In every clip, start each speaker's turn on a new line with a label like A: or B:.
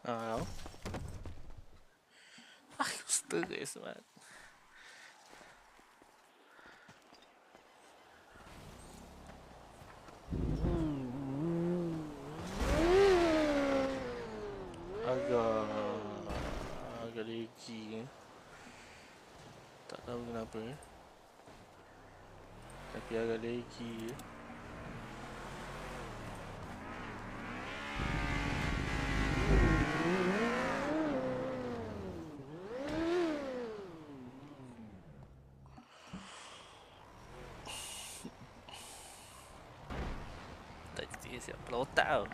A: Oh. Aku setuju Ismat. Agak lagi tak tahu kenapa tapi agak lagi tak siap pula otak tau.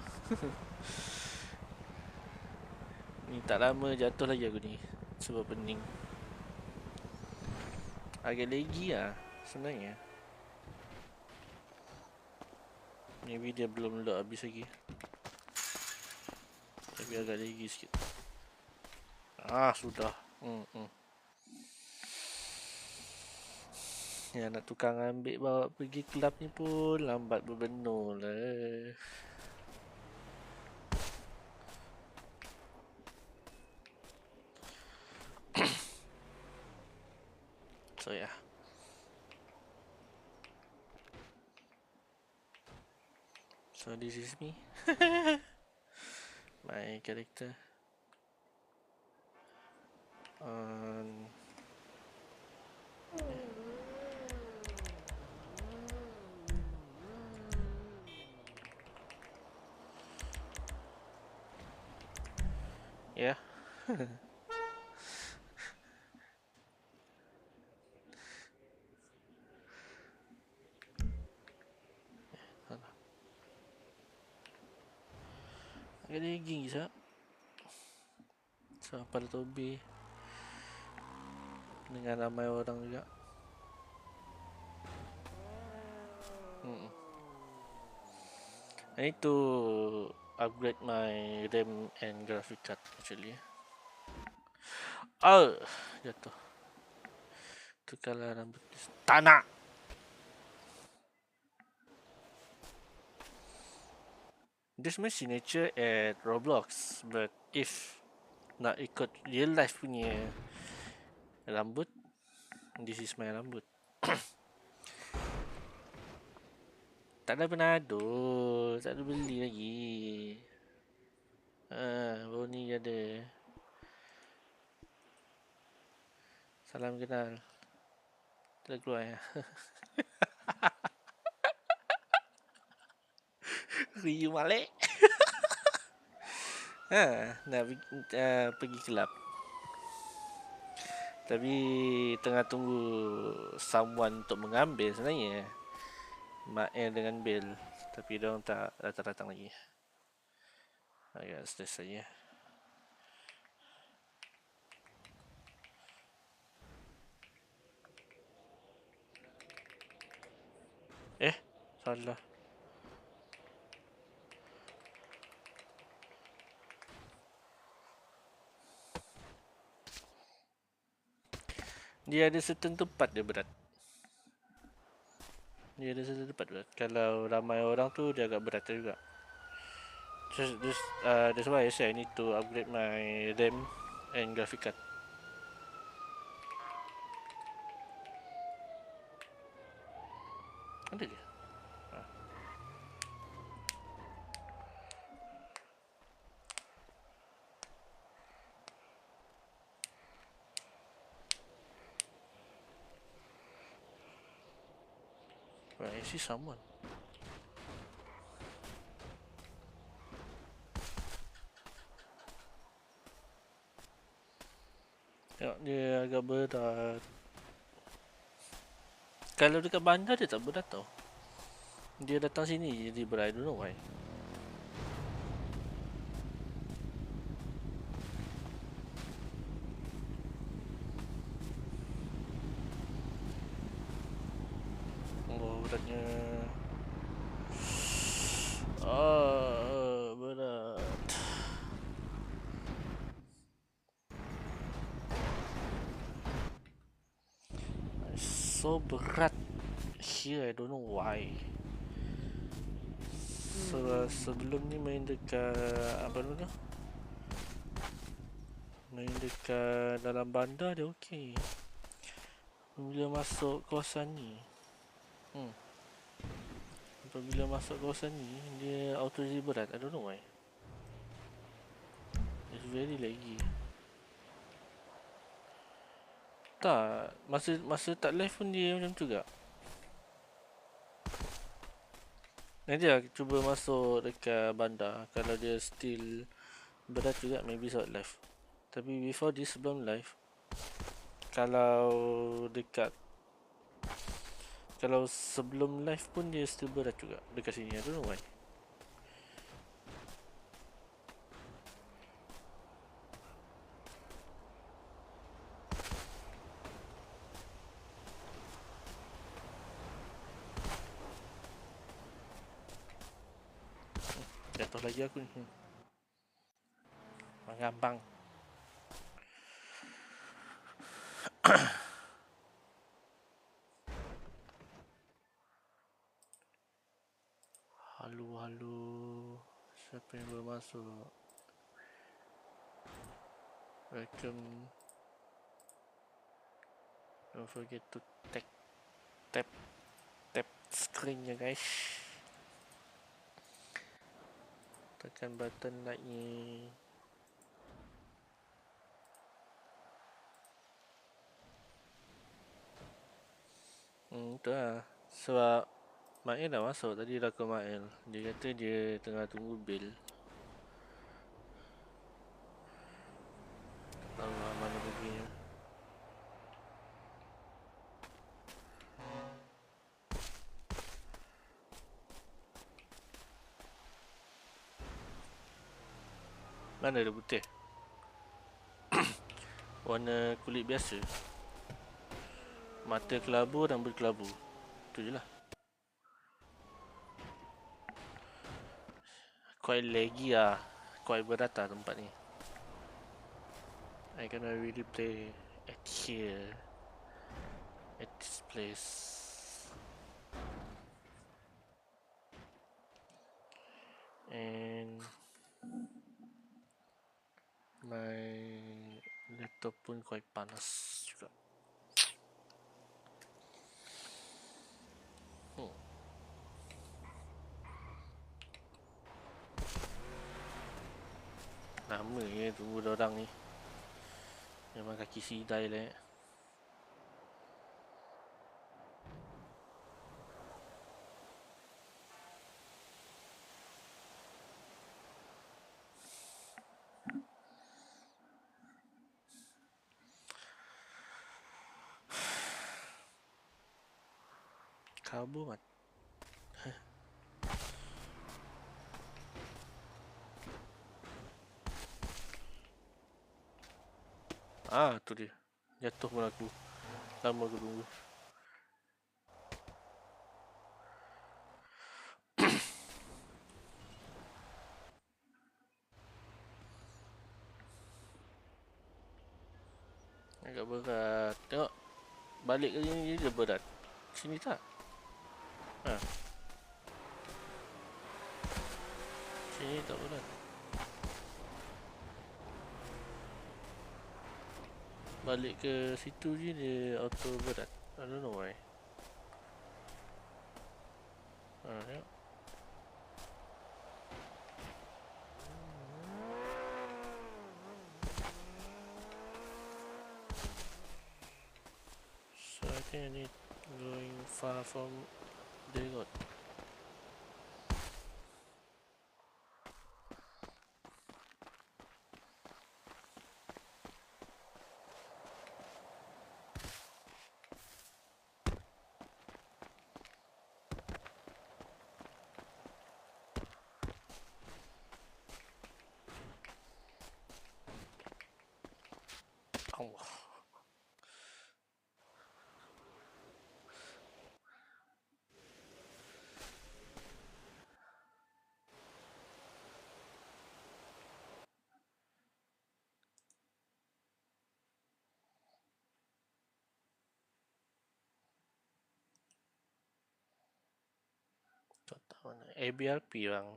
A: Ni tak lama jatuh lagi aku ni sebab pening. Agak lagi lah sebenarnya. Maybe dia belum load habis lagi. Tapi agak lagi sikit. Sudah. Ya nak tukang ambil bawa pergi kelab ni pun lambat berbenul lah. So yeah. So this is me. My character. Yeah. Agak lagi sah. So pada Tobi dengan ramai orang juga. I need to upgrade my RAM and graphic card actually. Jatuh. Tukarlah rambut. Tak nak. This my signature at Roblox, but if nak ikut real life punya rambut, this is my rambut. Tak ada Penado, tak ada beli lagi. Baru ni ada. Salam kenal. Tak keluar ya. Riu Malik. Nak pergi kelab. Tapi tengah tunggu someone untuk mengambil sebenarnya. Mak dengan Bill. Tapi diorang tak datang-datang lagi. Agak stres saja. Salah. Dia ada certain tempat dia berat. Kalau ramai orang tu dia agak berat juga. That's why I say I need to upgrade my RAM and graphic card. Ada dia? Right, I see someone. Tengok dia agak berat. Kalau dekat bandar dia tak berat tau. Dia datang sini jadi berat. I don't know why. Beratnya. Berat. So berat. Here I don't know why. Sebelum ni main dekat apa nama tu? Main dekat dalam bandar dia okey. Bila masuk kawasan ni, apabila masuk kawasan ni, dia auto berat. I don't know why. It's very laggy. Tak, masa tak live pun dia macam tu juga. Nanti lah cuba masuk dekat bandar. Kalau dia still berat juga, maybe sebab live. Tapi before this, sebelum live, kalau dekat, kalau sebelum live pun dia still berat juga dekat sini. I don't know why. Jatuh lagi aku ni. Mengambang. Halo. Siapa yang baru masuk? Welcome. Don't forget to tap screen ya guys. Tekan button like ni. Tu lah. Sebab Mail dah masuk tadi dah ke Mail. Dia kata dia tengah tunggu bil. Tahu lah mana pergi. Mana ada putih? Warna kulit biasa. Mata kelabu, rambut kelabu. Tu je lah. Quite laggy lah. Quite berat lah tempat ni. I cannot really play at here. At this place. And my laptop pun quite panas juga. Lama je tunggu dorang ni. Memang kaki sidai lah. Kabur mat. Tu dia. Jatuh pun aku. Lama aku tunggu. Agak berat. Tengok. Balik ke sini dia berat. Sini tak? Sini tak berat. Balik ke situ je dia auto berat. I don't know why. Tengok. So I think I need going far from the road. Allah. Tak tahu mana. ABRP bang.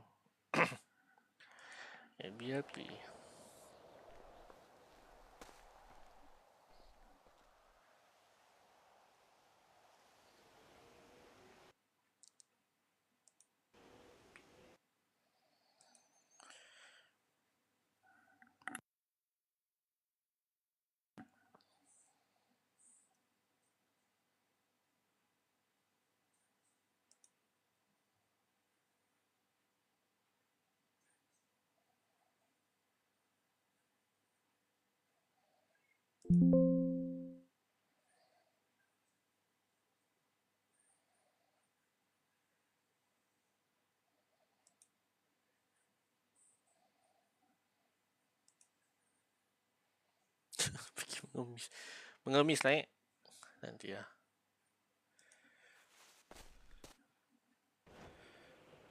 A: ABRP. Pergi mengemis. Mengemis naik. Nanti lah.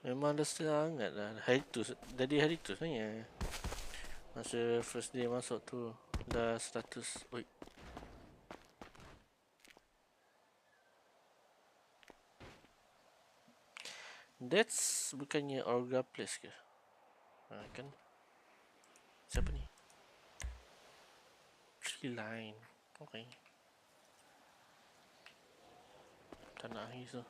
A: Memang dah sangat lah. Hari tu sebenarnya. Masa first day masuk tu. Dah 100. Oi. That's bukannya Orga Place ke? Kan? Siapa ni? Tree Line. Okay. Tak nak habis tu.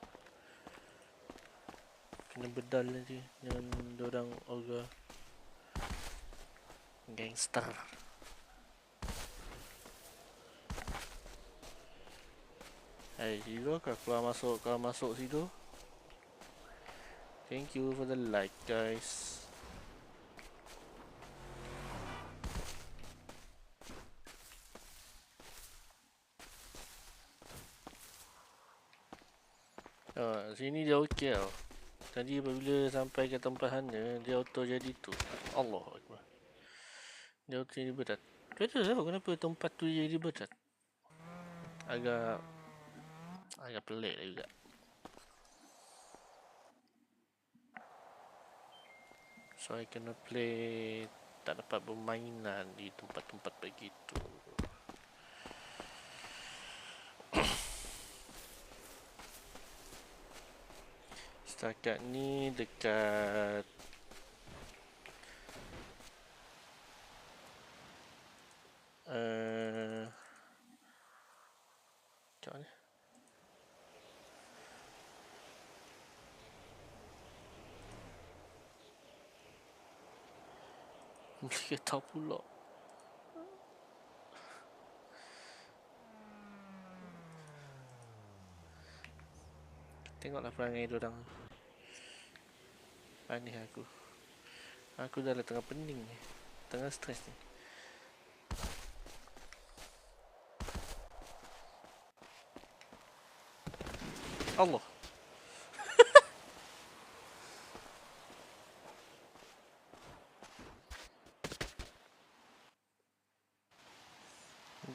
A: Kena bedal nanti dengan dorang Orga. Gangster. Hey, Hero, kalau masuk situ. Thank you for the like, guys. Sini dia okey tau. Tadi apabila sampai ke tempat sana, dia auto jadi tu. Allah Akbar. Dia auto jadi berat. Kau tahu kenapa tempat tu jadi berat? Agak pelik juga. So I kena play, tak dapat bermainan di tempat-tempat begitu. Setakat ni dekat macam mana? Dia tahu pula. Tengoklah perangai diorang. Panik aku. Aku dah tengah pening ni. Tengah stres ni. Allah.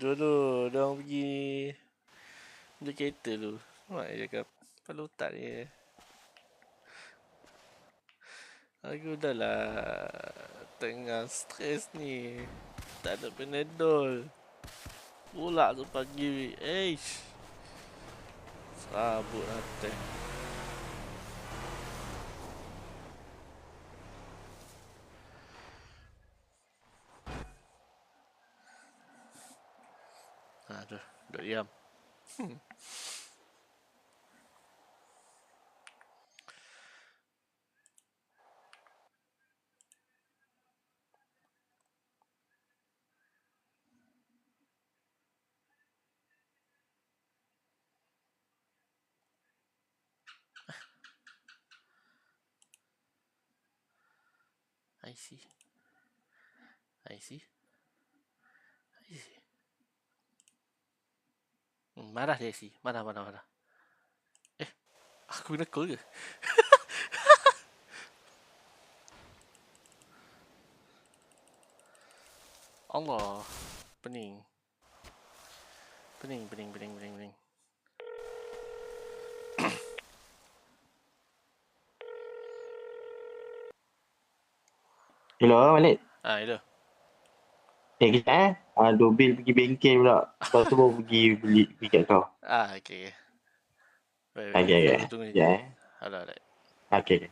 A: Dulu diorang pergi dia kereta tu. Mak dia cakap kepala otak dia. Aku dah lah tengah stres ni. Tak ada Panadol. Pula tu pagi. Eish. Sabut hati. Aduh, duduk diam. I see. Marah dia si. Marah. Aku kena call ke? Allah. Pening.
B: Hello, Malik.
A: Hello.
B: Kejap Dobil pergi bengkel pula. Lepas tu baru pergi kat kau.
A: Okay.
B: Okay.
A: Aku tunggu
B: Ya.
A: Alright.
B: Okay.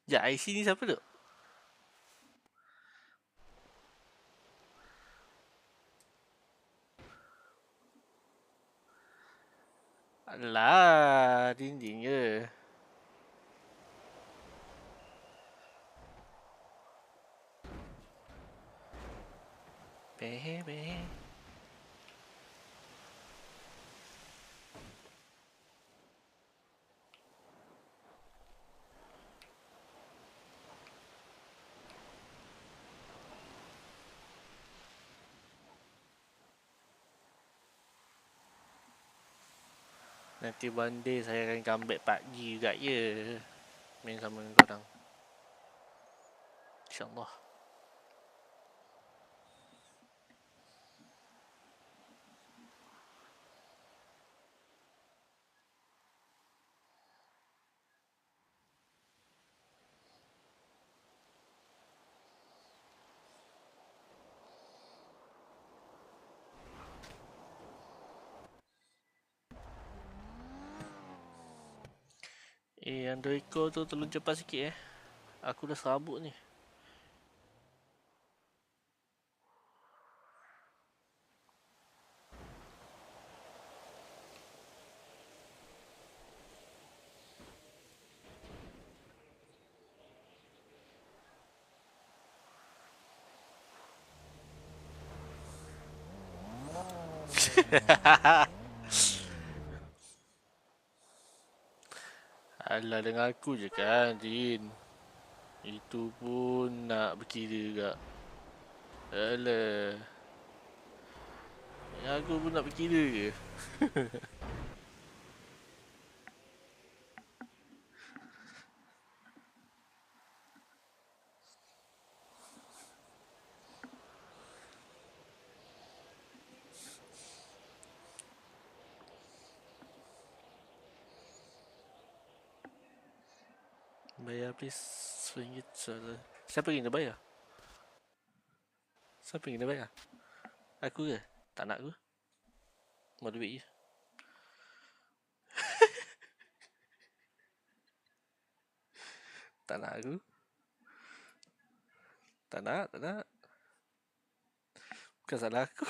A: Ya, IC ni siapa tu? Alah, dinding je. Bebe. Nanti one day saya akan comeback PUBG juga ya. Main sama dengan korang. InsyaAllah. Androiko tu tolong cepat sikit Aku dah serabut ni. Alah, dengan aku je kan, Jin. Itu pun nak berkira juga. Alah. Yang aku pun nak berkira ke? Bayar please. RM1. Siapa yang kena bayar? Siapa yang kena bayar? Aku ke? Tak nak aku. Mau duit je. Tak nak aku. Tak nak, tak nak. Bukan salah aku.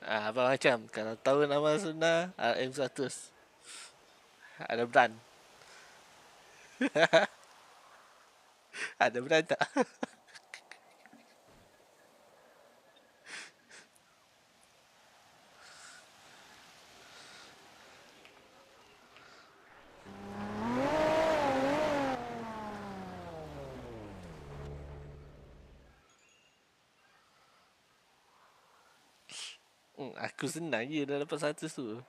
A: Abang macam, kalau tahu nama Sunnah, RM100. Ada brand. Ada brand tak? Aku senang je dah dapat 100 tu.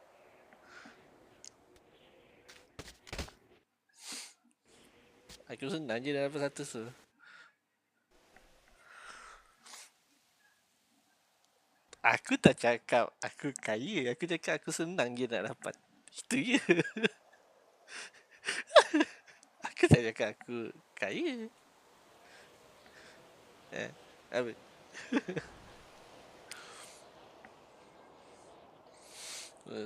A: Aku senang je dah dapat 100 tu. Aku tak cakap aku kaya. Aku cakap aku senang je nak dapat. Itu je. Aku tak cakap aku kaya. Apa?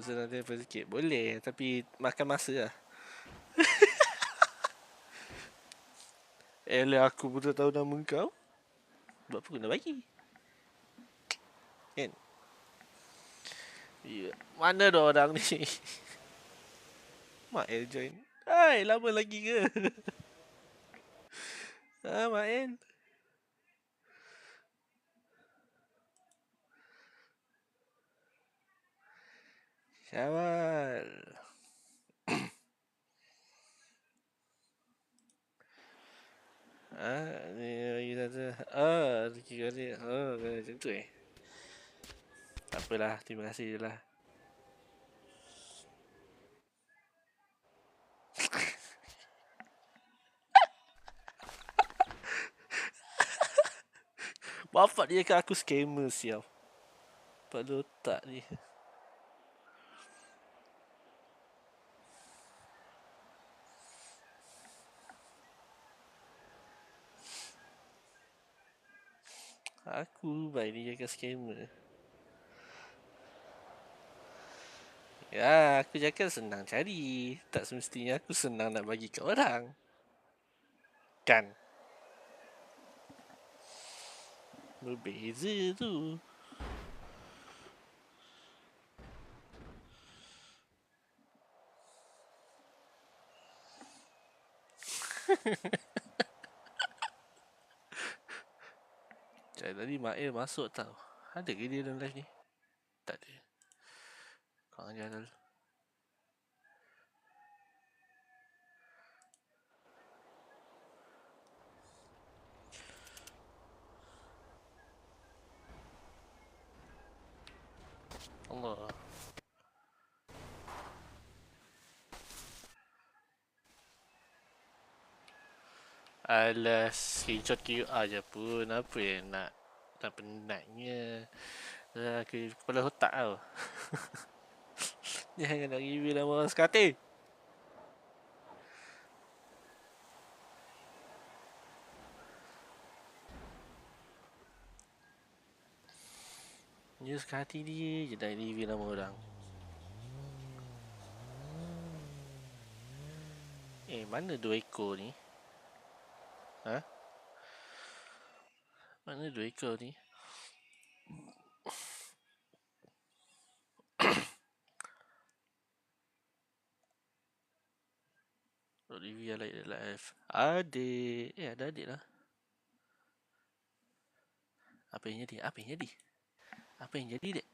A: Senang dapat sikit. Boleh. Tapi makan masa lah. Elah, aku pun tak tahu nama kau. Buat apa kena bagi? Kan? Ya. Mana dah orang ni? Mak El join. Hai, lama lagi ke? Mak El. Syawal. Ni lagi satu. Rezeki kali. Macam tu Tak apalah, terima kasih je lah. Bapak dia cakap aku scammer sial. Pada otak ni. Aku baik dia jaga scammer. Ya, aku cakap senang cari. Tak semestinya aku senang nak bagi kat orang. Kan? Berbeza tu. Cari tadi Mail masuk tau. Ada ke dia dalam live ni? Tak ada. Korang jangan. Allah. Alah, screenshot QR je pun. Apa yang nak? Tak penatnya. Aku kepala otak tau. Jangan nak review nama orang sekatir. Dia sekali dia je nak review nama orang. Mana 2 ekor ni? Ha? Mana 2 ekor ni? Review like the live. Adik. Ada adik lah. Apa yang jadi? Apa yang jadi? Apa yang jadi, dek?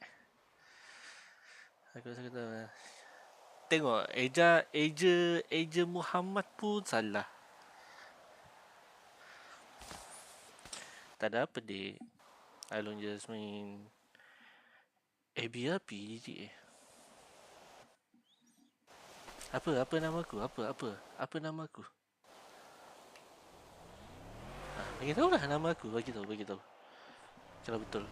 A: Aku rasa kata tengok Eja Muhammad pun salah. Tak ada apa, dek. Alung Jasmine. BRP dek. Apa nama aku? Apa nama aku? Bagi tahu lah nama aku. Bagi tahu. Kalau betul.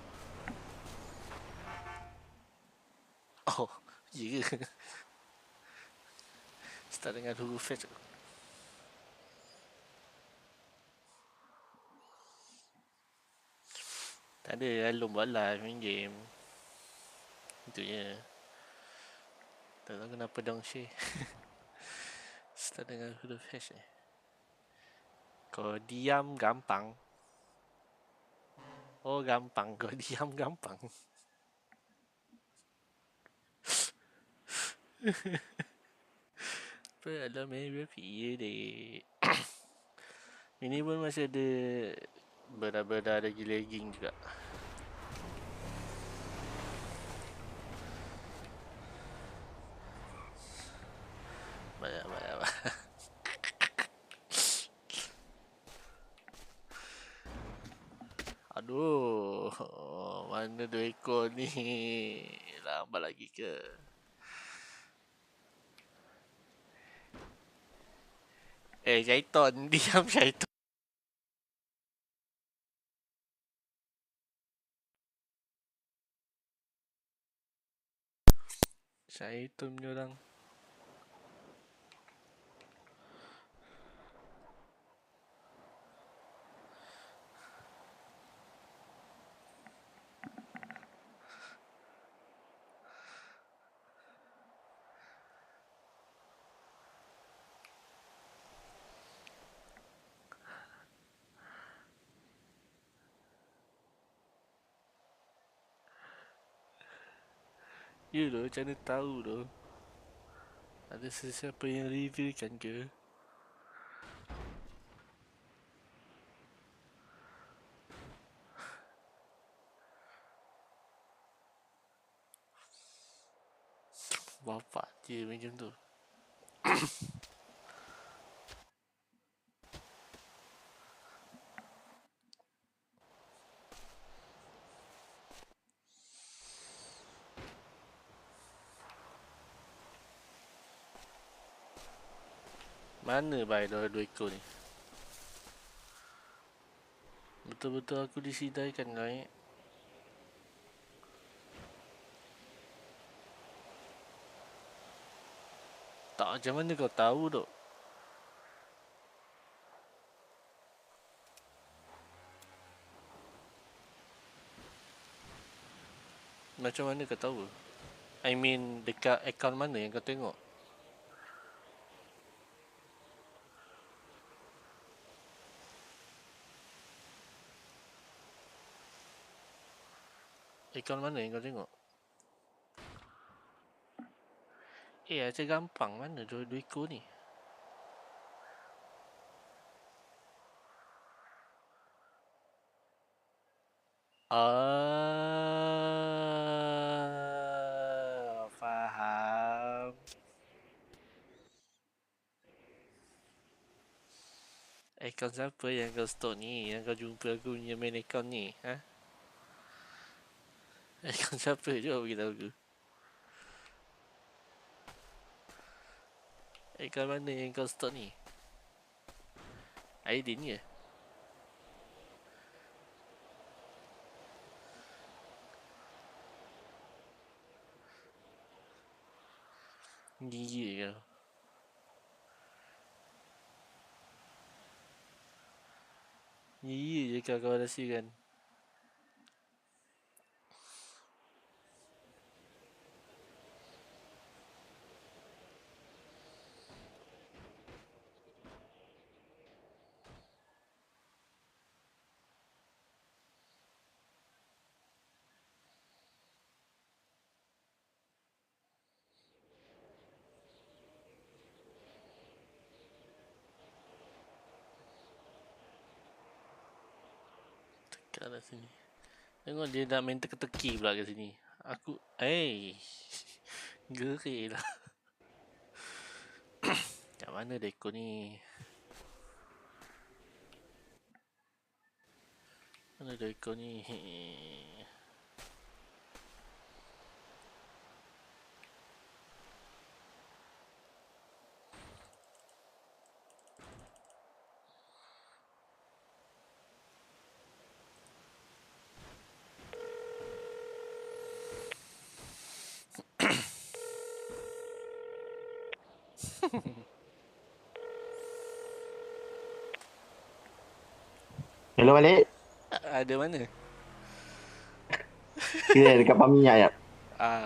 A: Oh, ya ke? Start dengan huruf H. Tak ada, Alung buat live main game. Itu je. Tak tahu kenapa dong share. Start dengan huruf H ni. Kau diam gampang. Oh gampang, kau diam gampang. Apa ada main berapa dek. Ini pun masih ada benda-benda lagi lagging juga. Banyak. Aduh, mana 2 ekor ni? Lambat lagi ke? Syaiton, diam syaiton. Syaiton punya orang. Ya doh, macam mana tahu doh? Ada sesiapa yang revealkan ke? Bapak dia macam tu. Mana baik 2 ekor ni? Betul-betul aku disidaikan naik. Tak, macam mana kau tahu dok? Macam mana kau tahu? I mean, dekat akaun mana yang kau tengok? Akaun mana yang kau tengok? Acah gampang mana dua ekor ni? Faham. Akaun siapa yang kau store ni? Yang kau jumpa aku punya main account ni? Ha? Akaun siapa? Cuba beritahu aku. Akaun mana yang kau store ni? Aidin ke? Gigi kau. Gigi je kau rahsiakan. Kat lah sini. Tengok dia nak main teka-teki pula kat sini. Aku, gerik lah. Kat mana dekor ni? Mana dekor ni?
B: Hello balik.
A: Ada mana?
B: Kita dekat Pami ayap.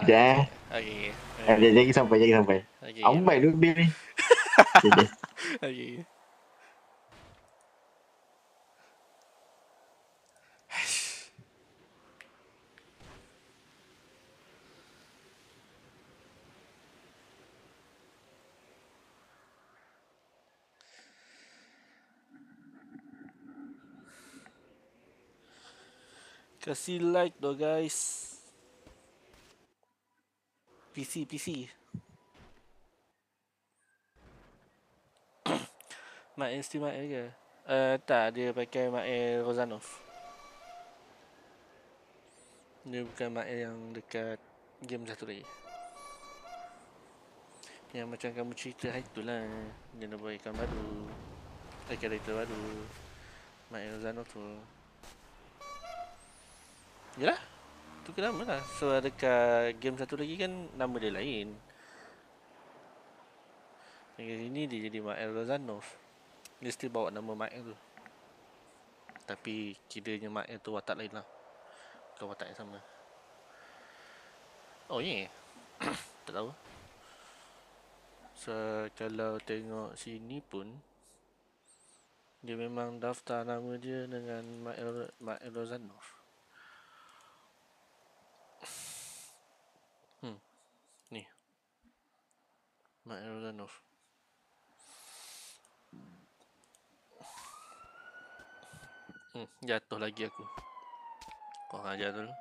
B: Sekejap
A: Okay. Okay.
B: Jangan sampai.
A: Okay.
B: Ambai dulu bil ni. Okay.
A: Okay. Kasih like doh guys. PC. Mail Steam Mail ke? Tak, dia pakai Mail Rozanov. Dia bukan Mail yang dekat game satu lagi. Yang macam kamu cerita itulah. Dia nak buat ikan baru. Karakter baru. Mail Rozanov tu. Yalah. Tu ke nama lah. So dekat game satu lagi kan nama dia lain. Yang sini dia jadi Mail Rozanov. Dia still bawa nama Mail tu. Tapi kiranya Mail tu watak lain lah. Bukan watak yang sama. Oh ya. Tak tahu. So kalau tengok sini pun dia memang daftar nama dia dengan Mail Rozanov. Ni Mail Rozanov. Jatuh lagi aku. Kau ajar dulu.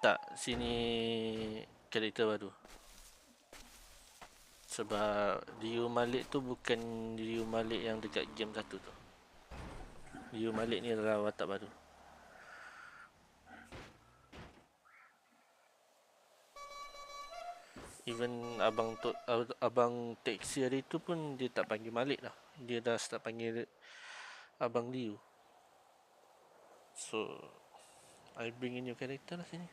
A: Tak, sini karakter baru. Sebab Ryu Malik tu bukan Ryu Malik yang dekat game satu tu. Ryu Malik ni adalah watak baru. Even abang taxi hari tu pun dia tak panggil Malik lah. Dia dah start panggil Abang Liu. So I bring in your character lah sini.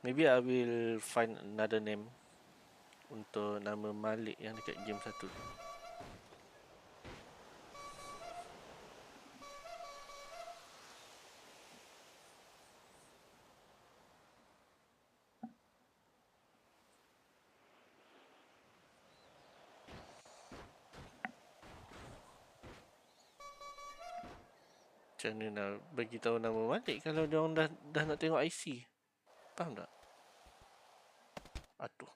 A: Maybe I will find another name untuk nama Malik yang dekat game 1 tu. Macam mana nak bagi tahu nama Malik kalau dia orang dah nak tengok IC? Faham tak? Aduh.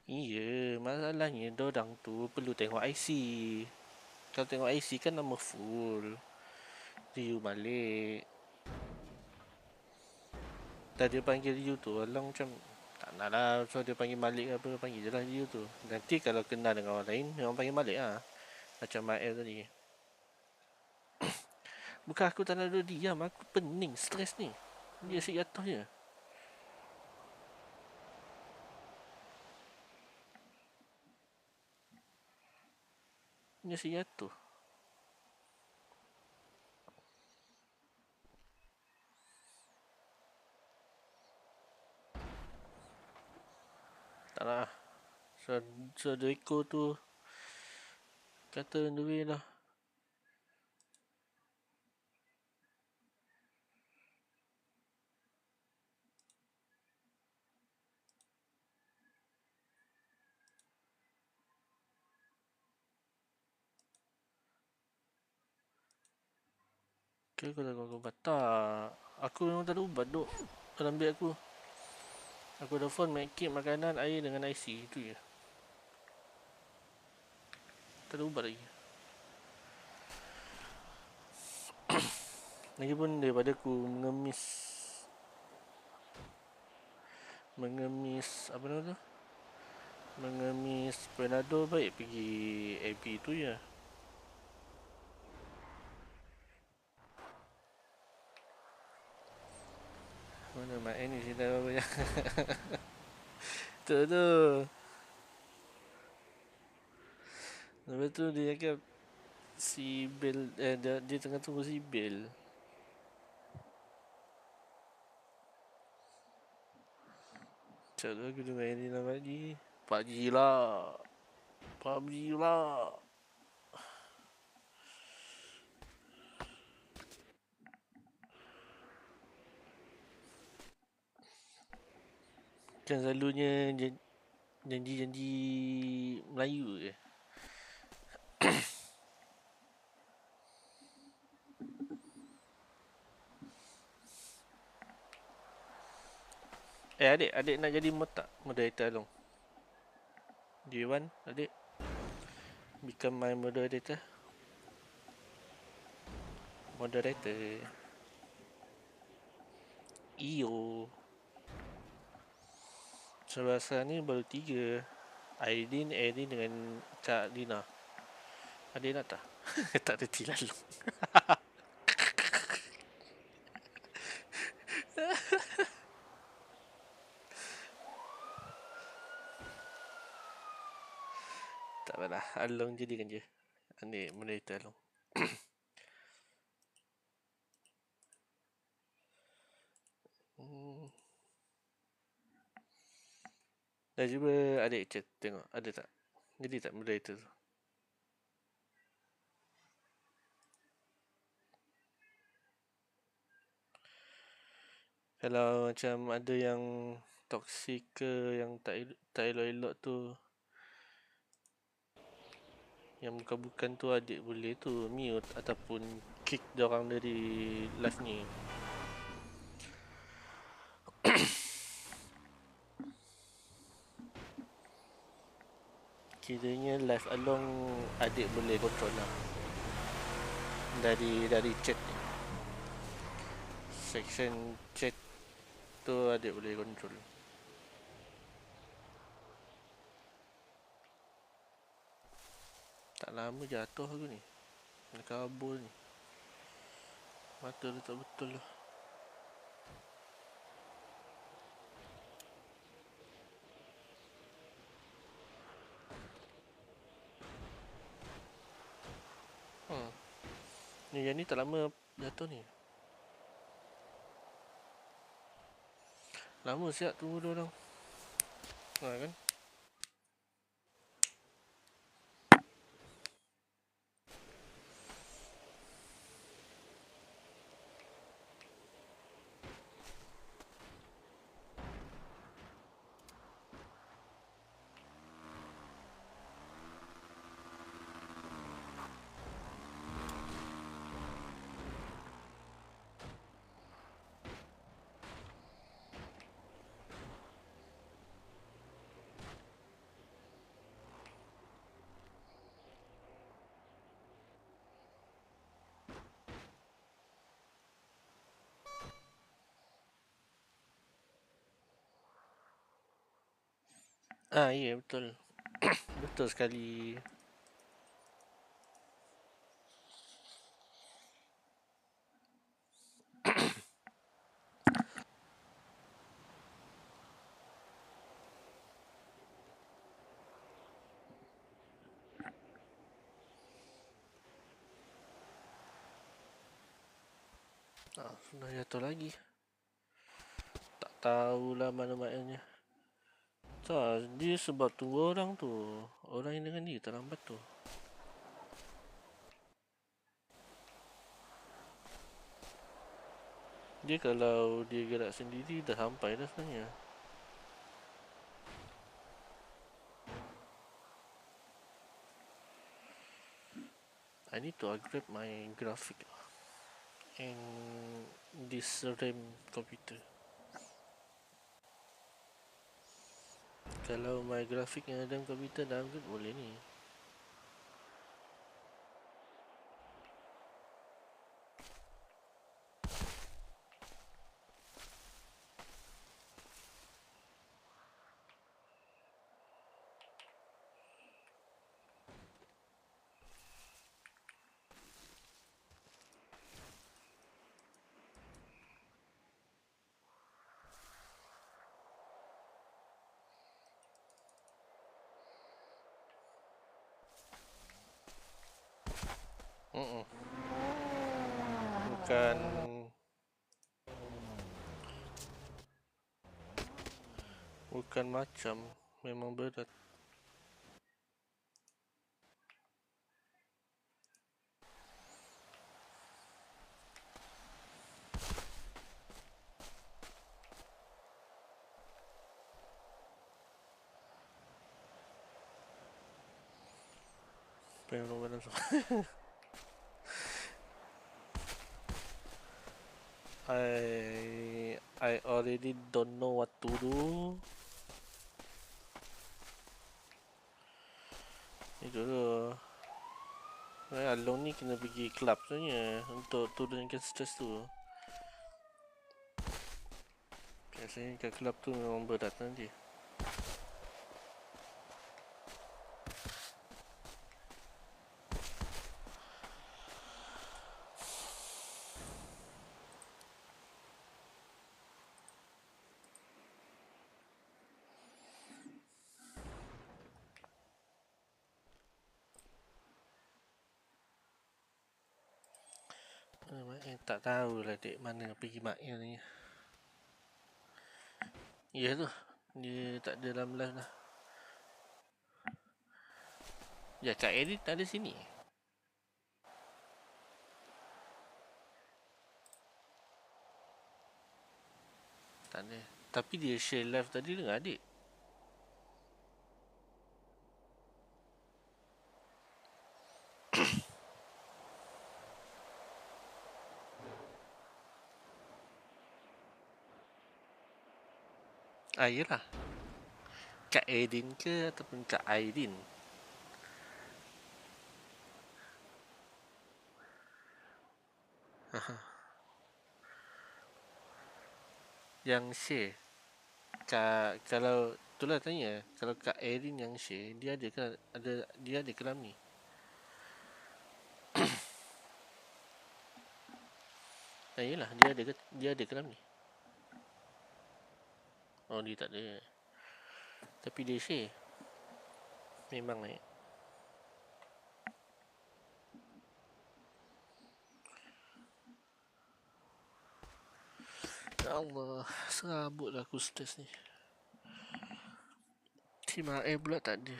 A: Iya, masalahnya dorang tu perlu tengok IC. Kalau tengok IC kan nama full Ryu Malik. Tadi dia panggil Ryu tu, alang macam tak nak lah. So dia panggil Malik ke apa, panggil je lah Ryu tu. Nanti kalau kenal dengan orang lain, orang panggil Malik lah. Macam Mael tadi. Bukan aku tak nak duduk diam, aku pening, stres ni. Dia asyik jatuh je. Dia asyik jatuh. Tak nak lah. So Deko tu kata on the way lah. Okay, aku tak ubat. Tak. Aku memang tak ada ubat duk dalam beg aku. Aku ada phone, medkit, makanan, air dengan IC. Itu je. Tak ada ubat lagi. Lagipun daripada aku mengemis apa nama tu? Mengemis Panadol, baik pergi AP tu je. Mana mak ni cerita apa ya? Tu. Lepas tu dia cakap si Bill, dia tengah tunggu si Bill. Macam tu aku dengar ni nama ni PUBG lah. PUBG lah. Kan selalunya janji-janji Melayu je. Adik nak jadi moderator long. Do you want, adik? Become my moderator. Moderator. Iyo. Sebasa ni baru 3. Aidin dengan Kak Dina. Adik nak tak? Tak ada lalu. Tak apalah, Along jadikan je. Adik moderator Along. Dah cuba adik chat tengok, ada tak? Jadi tak moderator tu? Kalau macam ada yang toxic ke, yang tak elok-elok tu, yang bukan-bukan tu, adik boleh tu mute ataupun kick diorang dari live ni. Kiranya live Along adik boleh control lah. Dari chat ni. Section chat tu adik boleh control. Tak lama jatuh aku ni. Kena kabur ni. Mata dia tak betul lah. Yang ni tak lama jatuh ni. Lama siap tunggu dia orang. Kan? Ya betul. Betul sekali. Sudah jatuh lagi. Tak tahulah mana maknanya. Tak, dia sebab tunggu orang tu. Orang yang dengan dia terlambat tu. Dia kalau dia gerak sendiri dah sampai dah sebenarnya. I need to upgrade my graphic in this RAM computer. Kalau my graphic yang ada dalam komputer dah upgrade boleh ni. Bukan bukan macam, memang berat. Memang berat. I already don't know what to do. Itu tu. Along ni kena pergi club sebenarnya untuk turunkan stress tu. Biasanya kat club tu memang berat nanti. Tak tahulah dek mana pergi maknya ni. Ya tu. Dia tak ada dalam live dah. Ya, Kak Edit ada sini. Tak ada. Tapi dia share live tadi dengan adik. Yelah. Kak Edin ke ataupun Kak Aidin? Yang share. Kalau itulah tanya, kalau Kak Erin yang share, dia ada ke dia ada ke dalam ni? Yelah, dia ada ke dalam ni? Oh, dia tak ada. Tapi dia share. Memang Allah, serabut lah aku stres ni. Team AR pula tak ada.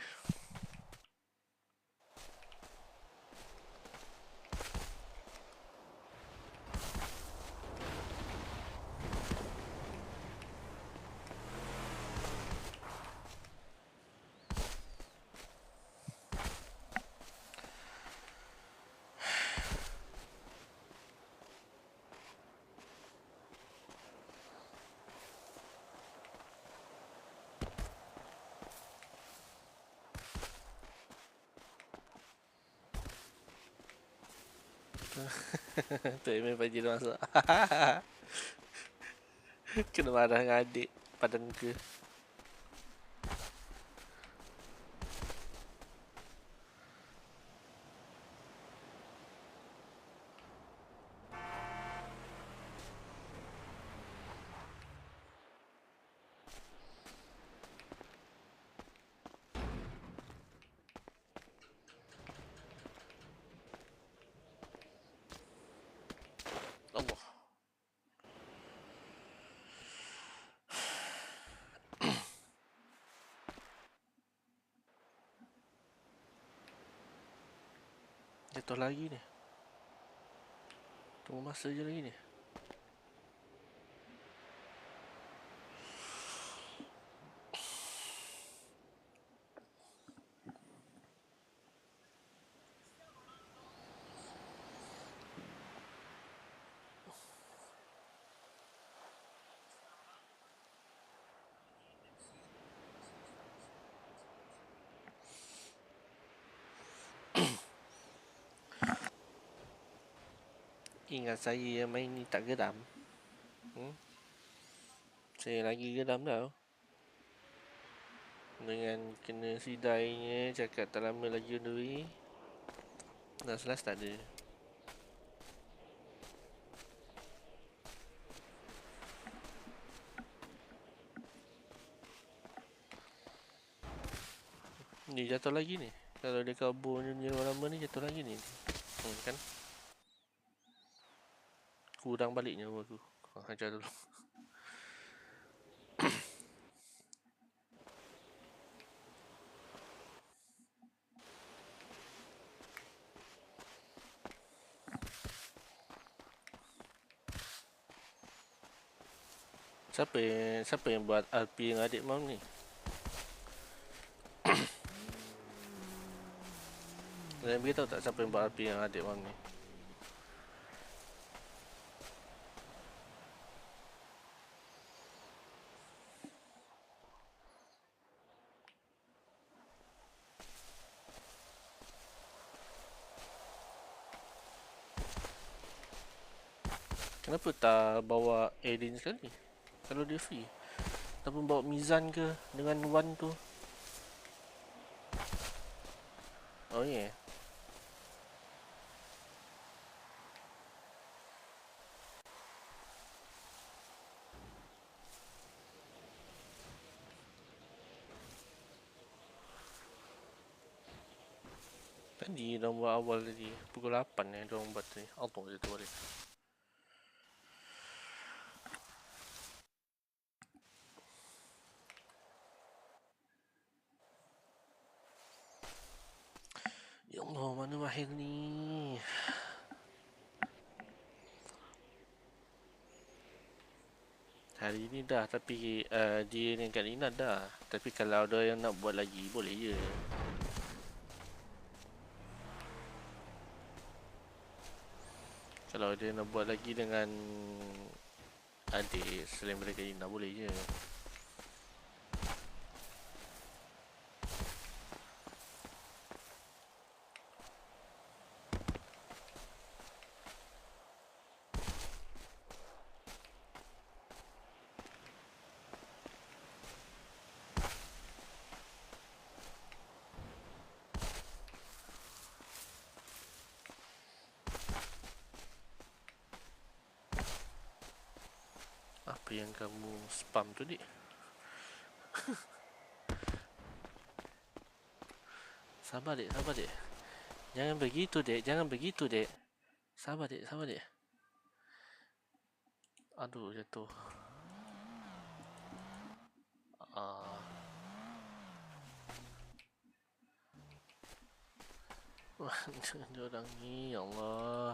A: Tak main Fajir masuk. Kena marah dengan adik padan muka. Allah. Jatuh lagi ni. Tunggu masa je lagi ni. Ingat saya yang main ni tak geram. Saya lagi geram tau. Dengan kena sidainya, cakap tak lama lagi on the way. Last tak ada. Ni jatuh lagi ni. Kalau dia kabur ni lama ni jatuh lagi ni. Kan? Kurang balik nyawa aku. Hajar dulu. Siapa yang buat RP dengan adik mam ni? Kalian beritahu tak siapa yang buat RP dengan adik mam ni? Kenapa tak bawa Aiden sekali? Kalau dia free. Ataupun bawa Mizan ke dengan Wan tu. Oh yeah. Tadi diorang buat awal tadi. Pukul 8 diorang buat tadi. Auto je tu balik. Ya Allah, mana Mahir ni? Hari ni dah, tapi dia dengan Kak Lina dah. Tapi kalau ada yang nak buat lagi, boleh je. Kalau dia nak buat lagi dengan adik selain daripada Kak Lina, boleh je. Apa yang kamu spam tu, dik? Sabar, dik, sabar, dik. Jangan begitu, dik. Jangan begitu, dik. Sabar, dik, sabar, dik. Aduh, jatuh. Diorang ni, ya Allah.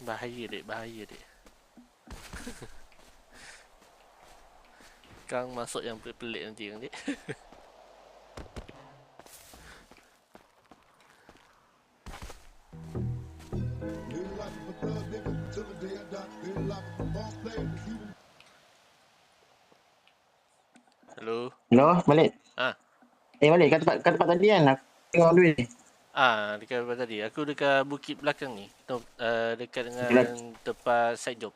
A: Bahaya dek, bahaya dek. Kang masuk yang pelik-pelik nanti kan dek. Hello.
B: Hello, balik.
A: Ah,
B: Balik kat tempat tadi kan. Aku tengok dulu ni.
A: dekat apa tadi? Aku dekat bukit belakang ni. Dekat dengan
B: Dekat.
A: tempat side job.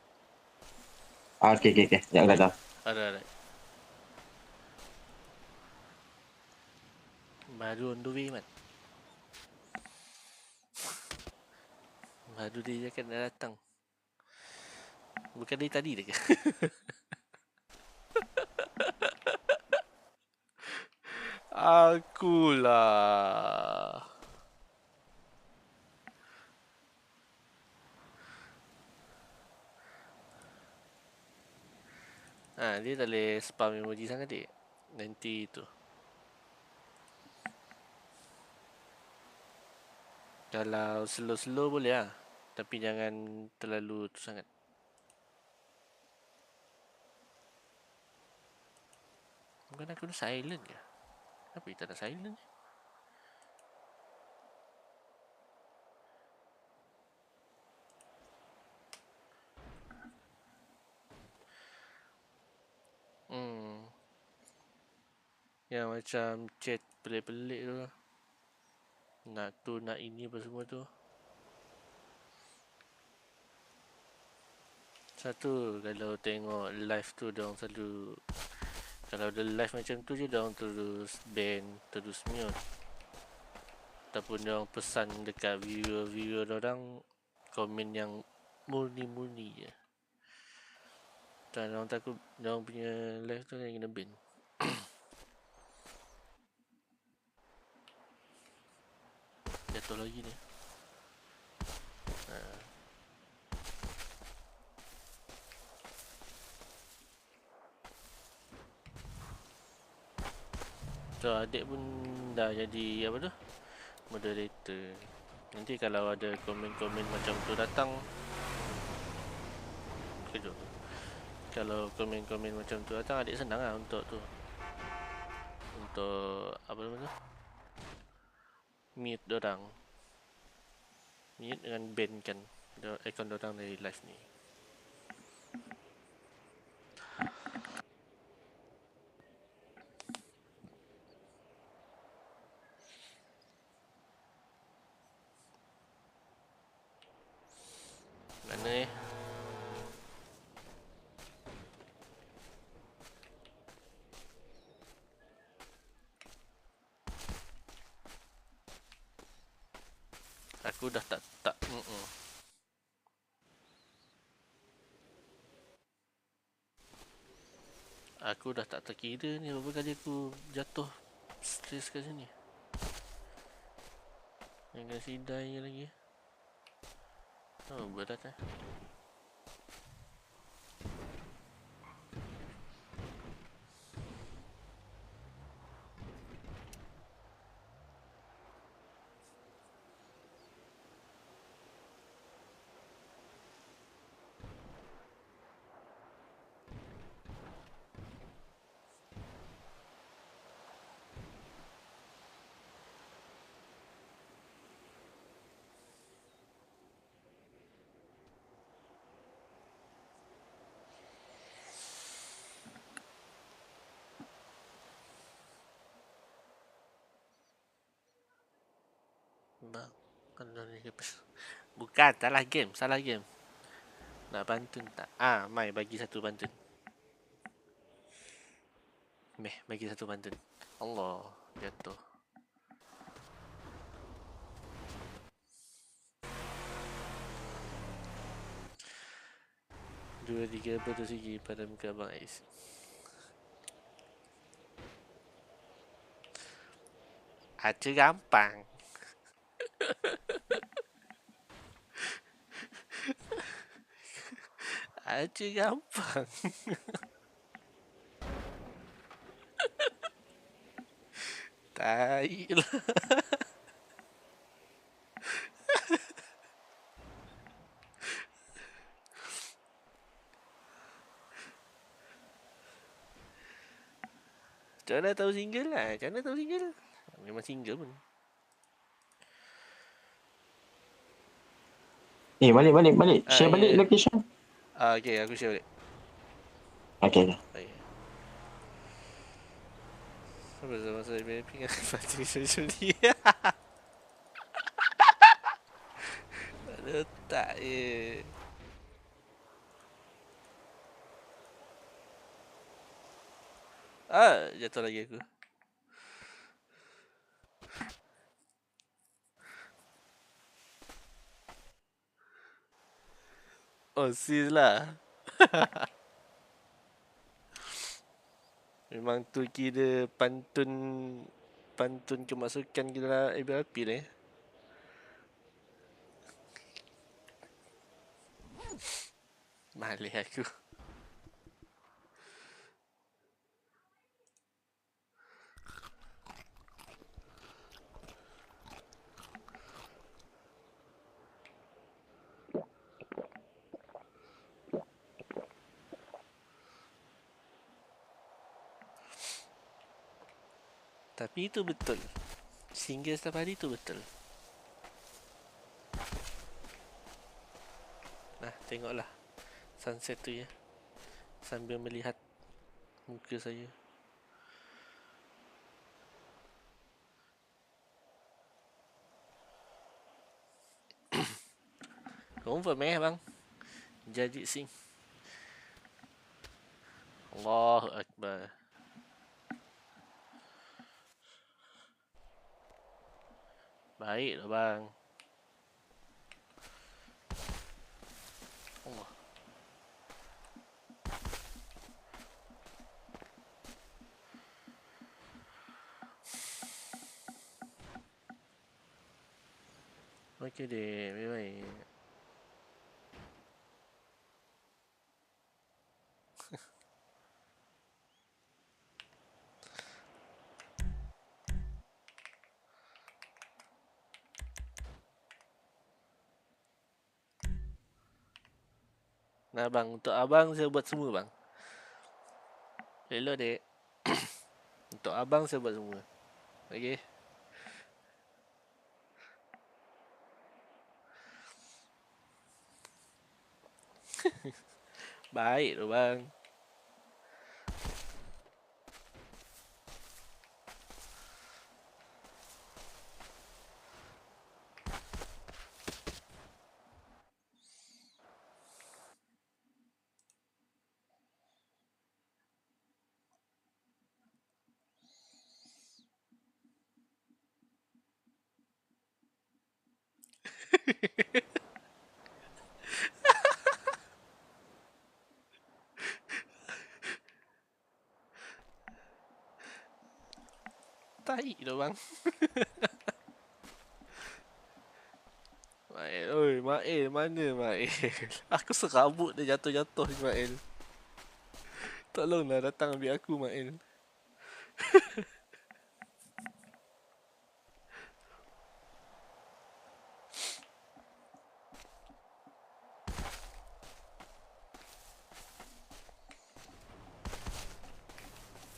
B: Okey. Sekejap aku datang.
A: Ada. Baru on the way, man. Baru dia cakap dah datang. Bukan dari tadi dah ke? Akulah. Dia tak boleh spam emoji sangat dek. Nanti tu. Kalau slow-slow boleh lah. Tapi jangan terlalu tu sangat. Bukan aku ni silent ke? Kenapa dia tak ada silent ni? Yang macam chat pelik-pelik tu. Nak tu, nak ini apa semua tu. Satu, kalau tengok live tu diorang selalu, kalau ada live macam tu je diorang terus ban, terus mute. Ataupun diorang pesan dekat viewer-viewer diorang komen yang murni-murni je. Dan diorang takut diorang punya live tu yang kena ban. Jatuh lagi ni. So adik pun dah jadi apa tu, moderator. Nanti kalau ada komen-komen macam tu datang, kejap. Kalau komen-komen macam tu datang, adik senang lah untuk tu, untuk apa nama tu, mute dorang, mute dengan ban kan account dorang dari live ni. Mana ni? Aku dah tak Aku dah tak terkira ni berapa kali aku jatuh stres kat sini. Yang kena sidai lagi. Oh, berat eh. Bang, kalau ni bukan, salah game. Nak pantun tak? Mai bagi satu pantun. Bagi satu pantun. Allah, jatuh. Dua, tiga, bersegi pada muka Abang Ais. Aja gampang. Aja gampang. Tai lah. Macam mana tahu single lah? Macam mana tahu single? Memang single pun.
B: Balik. Share balik
A: Ya.
B: location.
A: Okay, aku share balik.
B: Okay.
A: Okay. Bersama saya mapping Fatih Syuli. Letak je. Jatuh lagi aku. Oh, sis lah. Memang tu kira pantun kemasukan kita ABRP lah ya. Malih aku. Tapi itu betul. Single setiap hari itu betul. Nah, tengoklah sunset tu ya. Sambil melihat muka saya. Confirm bang. Jadi sing. Allahu Akbar. Baik lah bang. Allah. Okey deh, baik. Nah bang, untuk abang saya buat semua bang. Hello dek. Untuk abang saya buat semua. Okey. Baik tu bang. Tai tu bang. Mael, oi, Mael, mana Mael? Aku serabut dia jatuh-jatuh ni Mael. Tolonglah datang ambil aku Mael.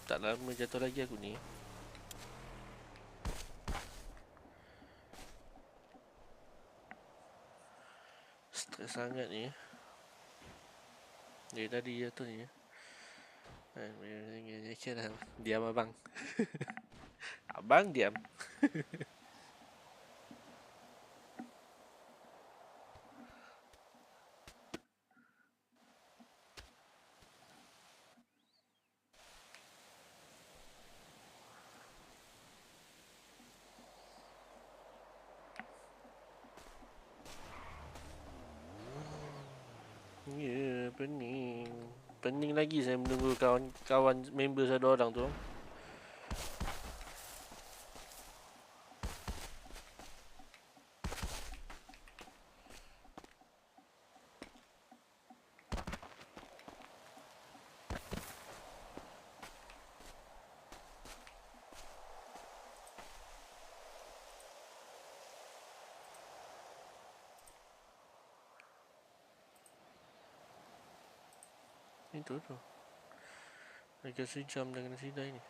A: Tak lama jatuh lagi aku ni. Stres sangat ni. Dia tadi jatuh ni. Diam abang. Abang diam. Ya, pening. Pening lagi saya menunggu kawan-kawan member saya 2 orang tu. Itu tu. Lagi sejam dengan sidai ni.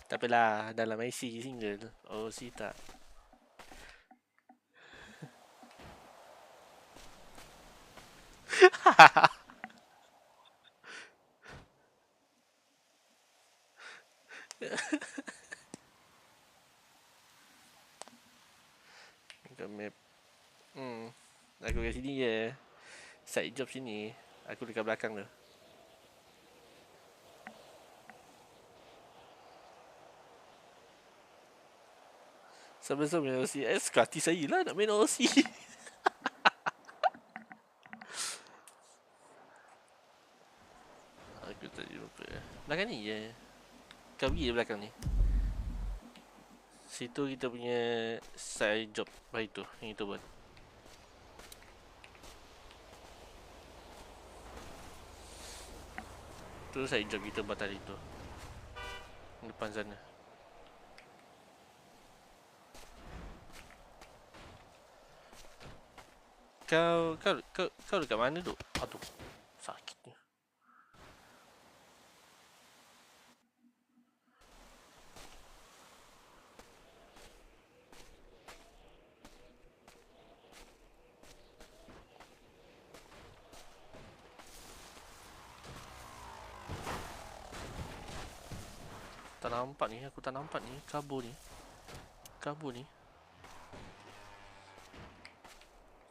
A: Tak apalah, dalam IC single. Oh, si tak. Kat map. Aku kat sini je. Side job sini. Aku dekat belakang tu. Sama-sama main OCS. Kau hati saya lah nak main OC. Aku tak jumpa. Belakang ni je. Kau pergi belakang ni. Situ kita punya side job hari tu. Yang kita buat. Tu side job kita buat hari tu. Depan sana. Kau dekat mana tu? Aduh. Sakitnya. Tak nampak ni. Aku tak nampak ni. Kabur ni. Kabur ni.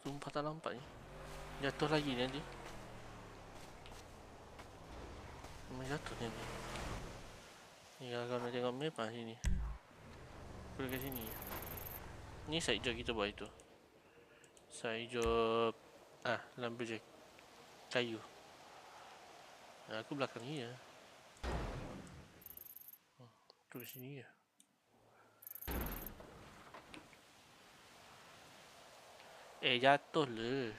A: Sumpah tak nampak ni. Jatuh lagi ni nanti. Memang jatuh ni nanti. Ni kalau kau nak tengok map lah sini. Aku dekat sini. Ni side job kita buat itu. Side job lumberjack. Kayu. Aku belakang ni je. Aku di sini je. Jatuh le.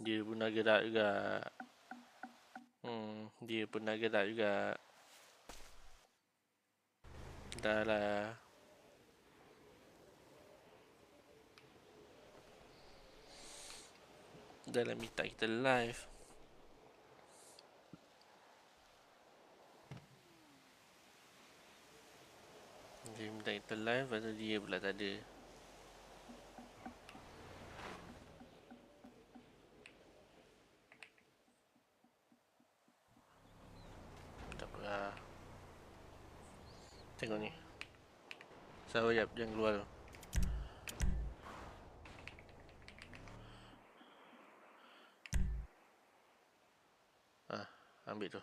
A: Dia pun nak gerak juga. Dia pun nak gerak juga. Dah lah. Dah lah minta kita live. Dia minta kita live, lepas tu dia pula tak ada. Tak apa lah. Tengok ni. Sabar jap, jangan keluar tu. Ambil tu.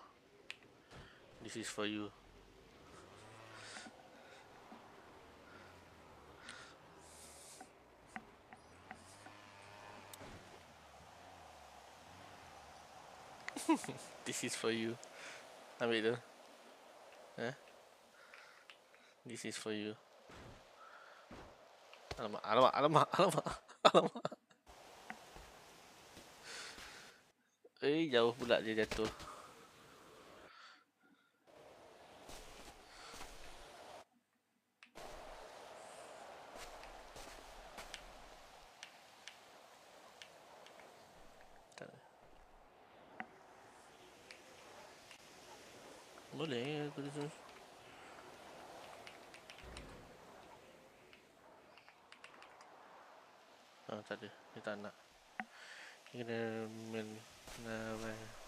A: This is for you. This is for you. Ambil tu. This is for you. Alamak, alamak, alamak, alamak, alamak. Jauh pula dia jatuh. Boleh, aku tu. Tak ada. Dia tak nak. Dia kena main.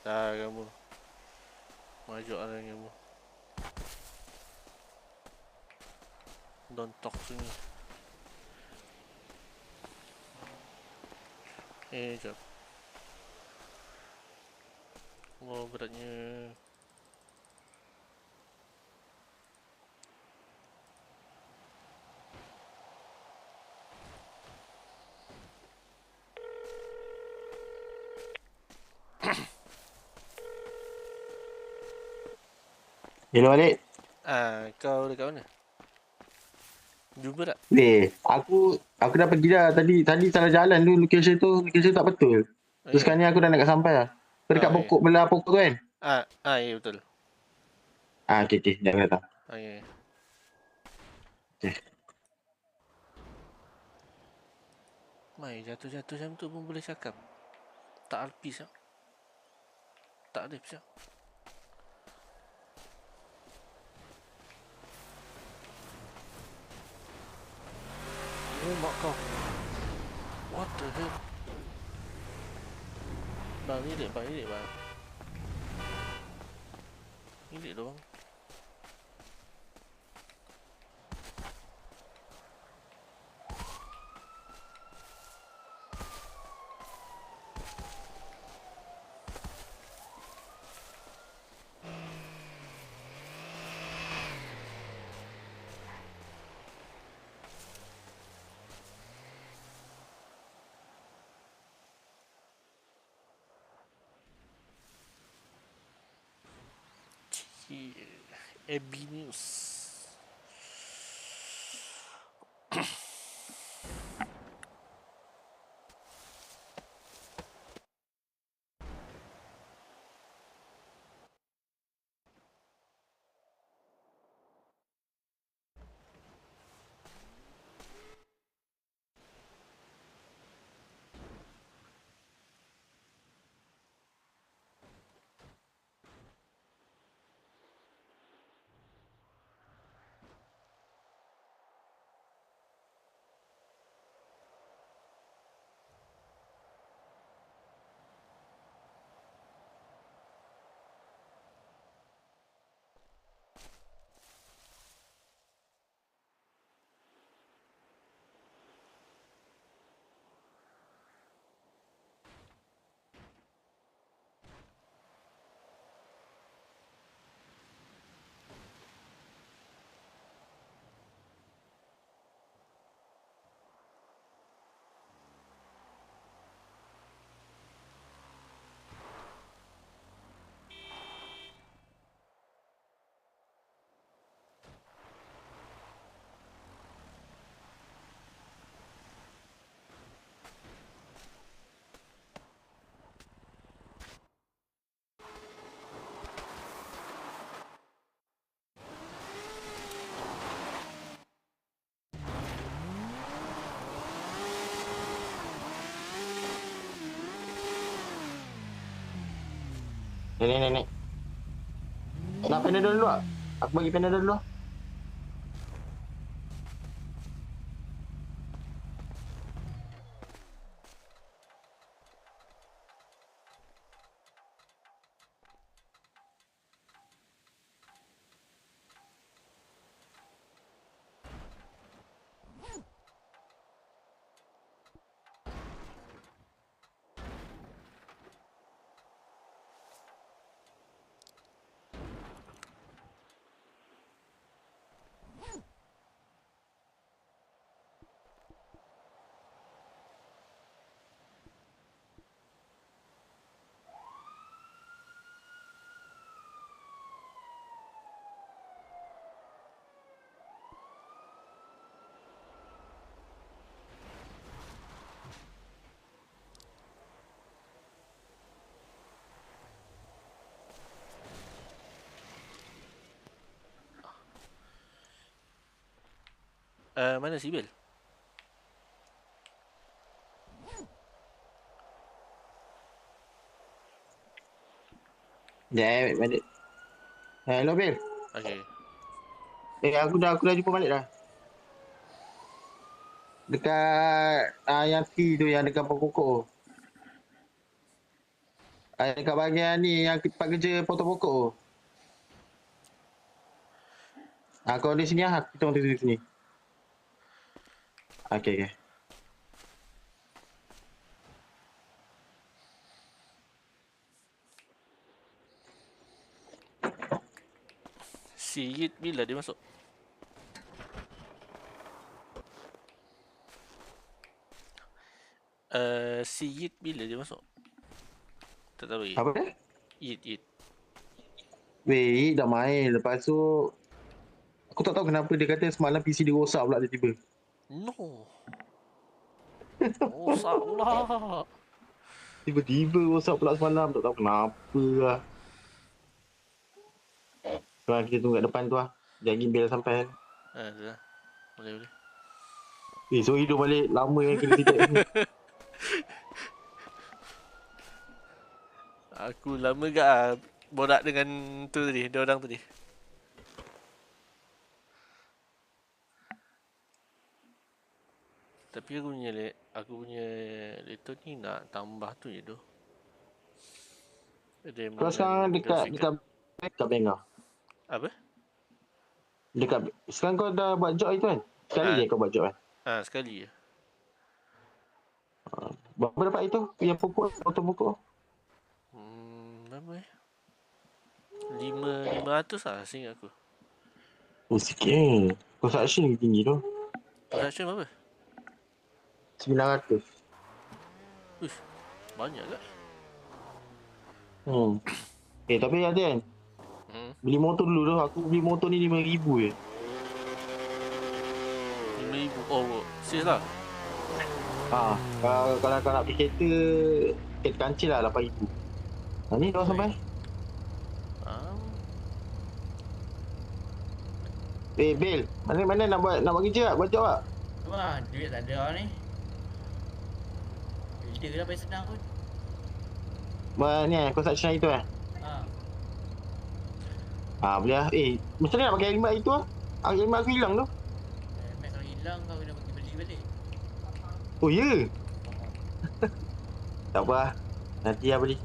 A: Dah kamu. Majuk orang kamu. Don't talk to me. Jap. Oh, beratnya.
B: Hello balik.
A: Kau dekat mana? Jumpa tak?
B: Aku dah pergi dah tadi salah jalan tu location tak betul.
A: Oh,
B: Terus
A: ya.
B: sekarang ni aku dah nak sampai lah. Kau dekat
A: Ya.
B: pokok belah pokok tu kan?
A: Ya betul.
B: Okey, jangan datang.
A: Ya.
B: Okey.
A: Mai jatuh-jatuh macam tu pun boleh cakap. Tak alpis ah. Tak ada pisang. Oh mak kau. What the hell? Bang ni dek bang. Ni dek doang. Abby News.
B: Nenek. Nak panadol dulu tak? Aku bagi panadol dulu.
A: Mana Sibil?
B: Damn, balik. Hello, Bil.
A: Okay.
B: Aku dah jumpa balik dah. Dekat yang T tu yang dekat pokok tu. Dekat bahagian ni yang tempat kerja potong pokok tu. Kau di sini lah. Kita orang di sini. Okay.
A: Siyid bila dia masuk? Siyid bila dia masuk? Tak tahu lagi.
B: Apa dia?
A: Yid.
B: Weh, dah main. Lepas tu, aku tak tahu kenapa dia kata semalam PC dia rosak pula tiba-tiba.
A: No. Rosak pula.
B: Tiba-tiba rosak pula semalam. Tak tahu kenapa lah. Sekarang kita tunggu kat depan tu lah. Jangan bel sampai.
A: Dah. Boleh.
B: So hidup balik. Lama yang kena sejak ni.
A: Aku lama gak borak dengan tu tadi, dia orang tadi. Tapi aku punya laptop ni nak tambah tu je tu.
B: Kau sekarang dekat bank kau?
A: Apa?
B: Sekarang kau dah buat job itu kan? Sekali je kau buat job kan?
A: Sekali je.
B: Berapa dapat itu? Yang pokok, auto pokok?
A: Berapa 500 lah seingat aku.
B: Oh sikit. Construction lagi tinggi tu.
A: Transaction berapa?
B: 900.
A: Uish, banyak ke?
B: Tapi ada kan? Beli motor dulu tu. Aku beli motor ni 5,000 je.
A: 5,000? Oh, serius lah?
B: Kalau kau nak beli kereta kancil lah 8,000. Ni dah sampai. Bil, mana nak buat kerja tak? Buat job tak?
C: Wah, duit tak ada ni. Builder lah paling senang pun.
B: Ni construction itu boleh lah. Macam mana nak pakai helmet itu lah? Helmet aku hilang tu.
C: Helmet kalau hilang kau kena pergi beli balik.
B: Oh ya? Tak apa lah. Nanti lah beli.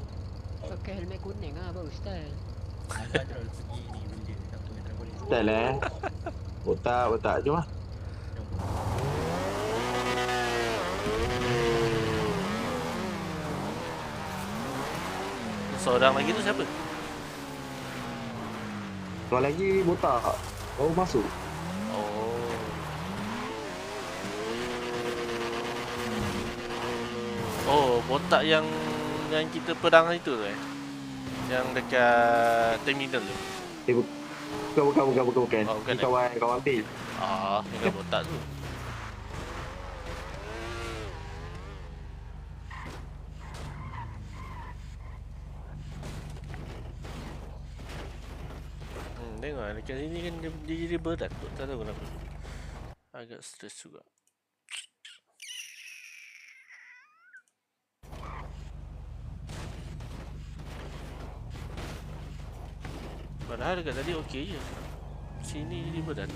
D: Pakai helmet kuning lah, baru style.
C: Agak terlalu pergi ni builder. Tak apa, tak boleh.
B: Style Otak. Jom lah.
A: Seorang lagi tu siapa?
B: Kalau lagi botak. Baru masuk.
A: Oh, botak yang kita perang itu tu Yang dekat terminal tu.
B: Bukan.
A: Bukan
B: Ni kawan Bil.
A: Ini botak tu. Tengok dekat sini kan dia jadi berat tu. Tak tahu kenapa. Agak stres juga. Padahal dekat tadi okey je. Sini jadi berat.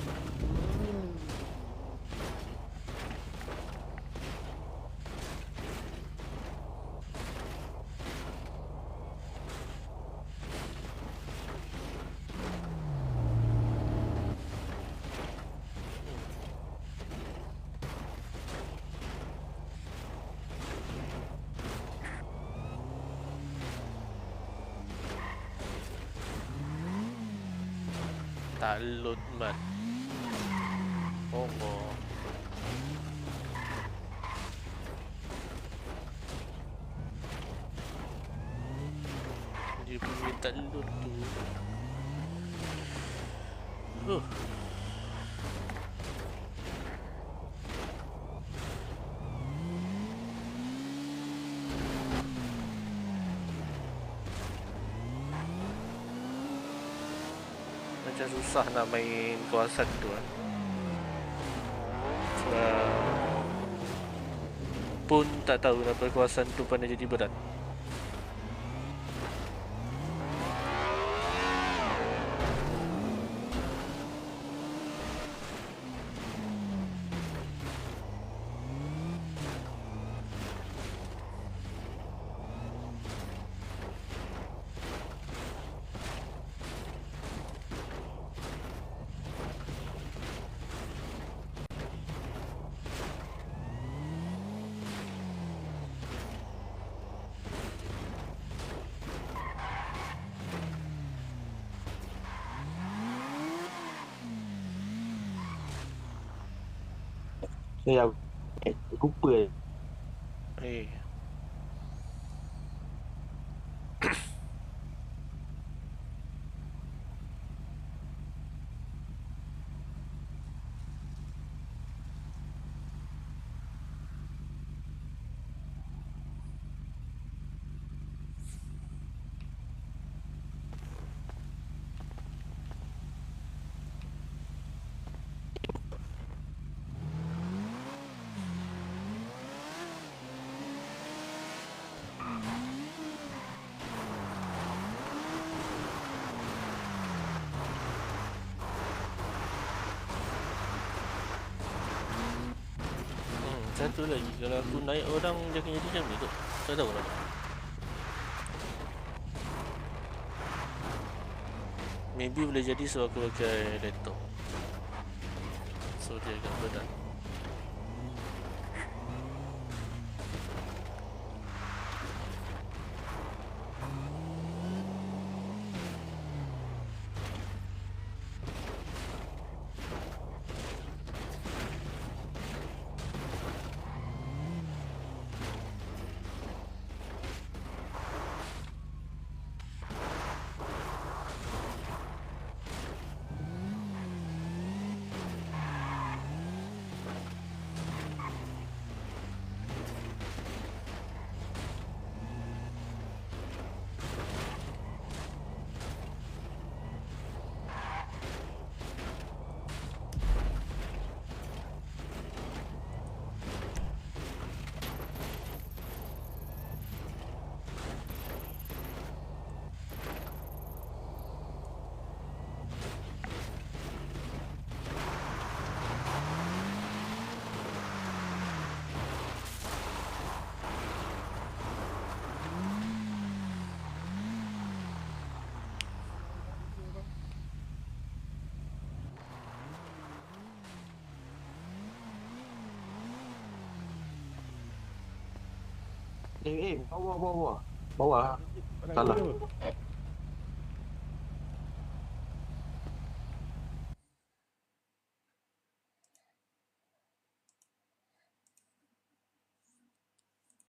A: Tak load mat. Dia punya tak load tu. Macam susah nak main kawasan tu pun tak tahu kenapa kawasan tu pandai jadi berat.
B: Saya lupa.
A: satu lagi, kalau aku naik orang dia akan jadi macam ni tu. Tak tahu kenapa. Maybe boleh jadi sebab aku pakai laptop. So dia agak berat.
B: Bawah. Salah.